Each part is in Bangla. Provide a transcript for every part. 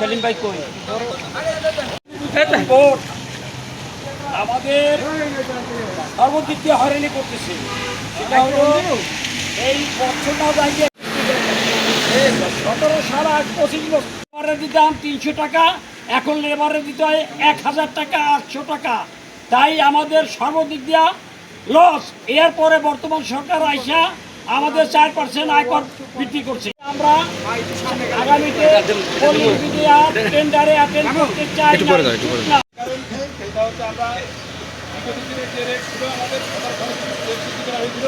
সেলিম ভাই কই ভোট আমাদের সর্বদিক দিয়ে হয়রানি করতেছে। সেটা হলো এই বছরটা যাইয়ে 17 সাল 25 বছর লেবারে দিতাম 300 টাকা, এখন লেবারে দিতে হয় 1000 টাকা 800 টাকা। তাই আমাদের সর্বদিক দিয়া লস। এরপরে বর্তমান সরকার আইসা আমাদের 4% আয়কর বৃদ্ধি করছে। আমরা আগামীতে টেন্ডারে অ্যাটেন্ড করতে চাই না। কারণ সেটা হচ্ছে আমরা বিগত দিনে যে রেটগুলো আমাদের সরকার বৃদ্ধি করা হয়েছিল,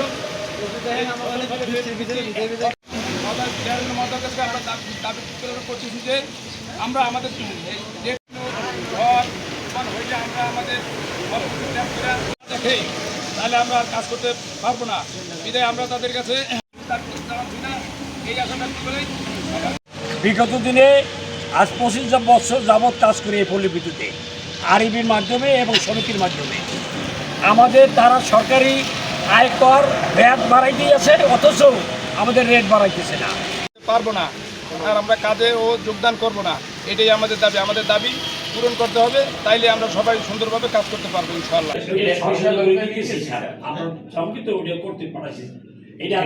আমরা আমাদের দেখে তাহলে আমরা আর কাজ করতে পারবো না। বিদায় আমরা তাদের কাছে বিগত দিনে আজ 25 বছর যাবৎ কাজ করি এই পল্লী বিদ্যুতে আরইবির মাধ্যমে এবং সমিতির মাধ্যমে। আমাদের তারা সরকারি আয়কর ভ্যাট বাড়াইতেই আছে, অথচ আমাদের রেট বাড়াইতেছে না। পারবো না আর আমরা কাজে ও যোগদান করব না, এটাই আমাদের দাবি। আমাদের দাবি পূরণ করতে হবে, তাইলে আমরা সবাই সুন্দরভাবে কাজ করতে পারবো ইনশাআল্লাহ। এটা